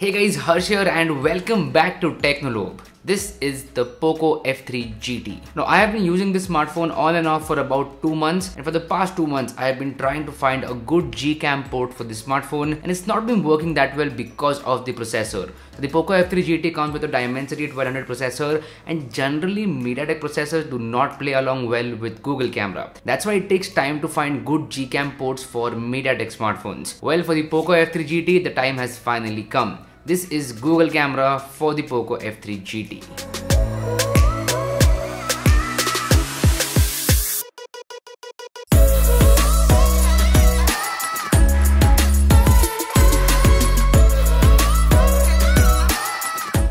Hey guys, Harsh here and welcome back to Technolobe. This is the Poco F3 GT. Now I have been using this smartphone on and off for about 2 months, and for the past 2 months I have been trying to find a good Gcam port for this smartphone, and it's not been working that well because of the processor. So the Poco F3 GT comes with a Dimensity 1200 processor, and generally MediaTek processors do not play along well with Google camera. That's why it takes time to find good Gcam ports for MediaTek smartphones. Well, for the Poco F3 GT, the time has finally come. This is Google camera for the Poco F3 GT.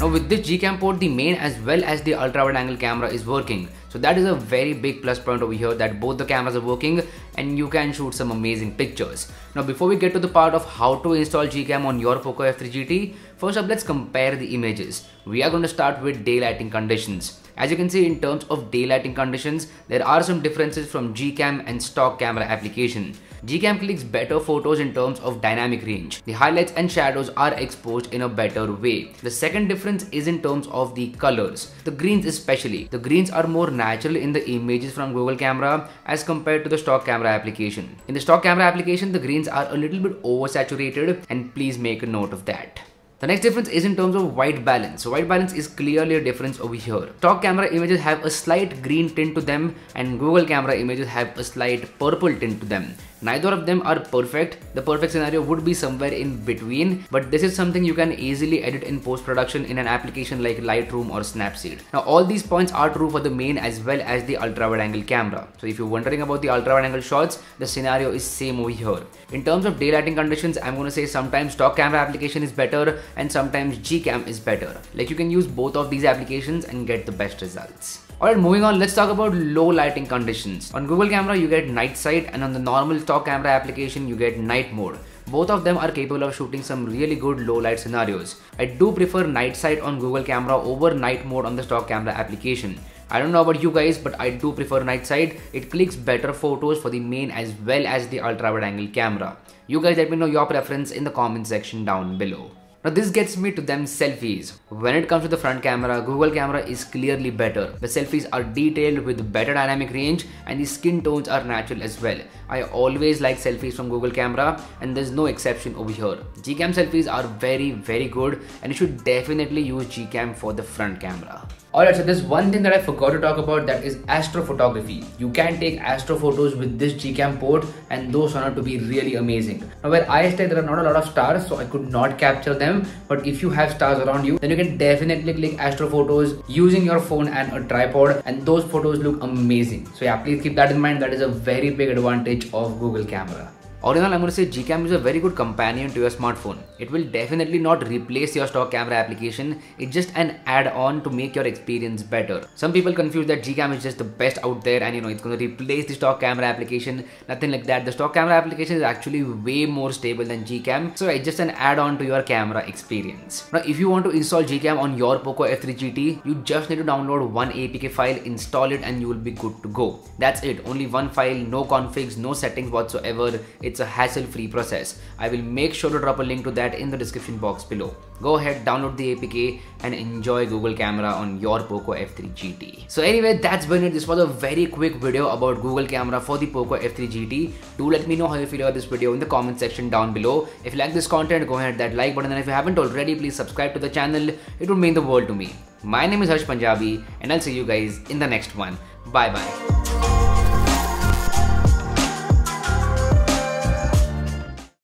Now with this Gcam port, the main as well as the ultra wide angle camera is working. So that is a very big plus point over here, that both the cameras are working and you can shoot some amazing pictures. Now before we get to the part of how to install Gcam on your Poco F3 GT, first up let's compare the images. We are going to start with daylighting conditions. As you can see, in terms of daylighting conditions, there are some differences from Gcam and stock camera application. Gcam clicks better photos in terms of dynamic range. The highlights and shadows are exposed in a better way. The second difference is in terms of the colors. The greens especially. The greens are more natural in the images from Google camera as compared to the stock camera application. In the stock camera application, the greens are a little bit oversaturated, and please make a note of that. The next difference is in terms of white balance. So white balance is clearly a difference over here. Stock camera images have a slight green tint to them, and Google camera images have a slight purple tint to them. Neither of them are perfect. The perfect scenario would be somewhere in between, but this is something you can easily edit in post-production in an application like Lightroom or Snapseed. Now all these points are true for the main as well as the ultra wide angle camera. So if you're wondering about the ultra wide angle shots, the scenario is same over here. In terms of daylighting conditions, I'm going to say sometimes stock camera application is better and sometimes Gcam is better. Like, you can use both of these applications and get the best results. Alright, moving on, let's talk about low lighting conditions. On Google camera you get night sight, and on the normal stock camera application you get night mode. Both of them are capable of shooting some really good low light scenarios. I do prefer night sight on Google camera over night mode on the stock camera application. I don't know about you guys, but I do prefer night sight. It clicks better photos for the main as well as the ultra wide angle camera. You guys let me know your preference in the comment section down below. Now this gets me to them selfies. When it comes to the front camera, Google camera is clearly better. The selfies are detailed with better dynamic range, and the skin tones are natural as well. I always like selfies from Google camera, and there's no exception over here. Gcam selfies are very good, and you should definitely use Gcam for the front camera. Alright, so there's one thing that I forgot to talk about, that is astrophotography. You can take astro photos with this Gcam port, and those turn out to be really amazing. Now where I stay, there are not a lot of stars, so I could not capture them, but if you have stars around you, then you can definitely click astro photos using your phone and a tripod, and those photos look amazing. So yeah, please keep that in mind. That is a very big advantage of Google camera. All in all, I'm going to say Gcam is a very good companion to your smartphone. It will definitely not replace your stock camera application. It's just an add-on to make your experience better. Some people confuse that Gcam is just the best out there and it's going to replace the stock camera application. Nothing like that. The stock camera application is actually way more stable than Gcam. So it's just an add-on to your camera experience. Now, if you want to install Gcam on your Poco F3 GT, you just need to download one APK file, install it, and you will be good to go. That's it. Only one file, no configs, no settings whatsoever. It's a hassle-free process. I will make sure to drop a link to that in the description box below. Go ahead, download the APK and enjoy Google camera on your Poco F3 GT. So anyway, that's been it. This was a very quick video about Google camera for the Poco F3 GT. Do let me know how you feel about this video in the comment section down below. If you like this content, go ahead, hit that like button, and if you haven't already, please subscribe to the channel. It would mean the world to me. My name is Harsh Punjabi, and I'll see you guys in the next one. Bye bye.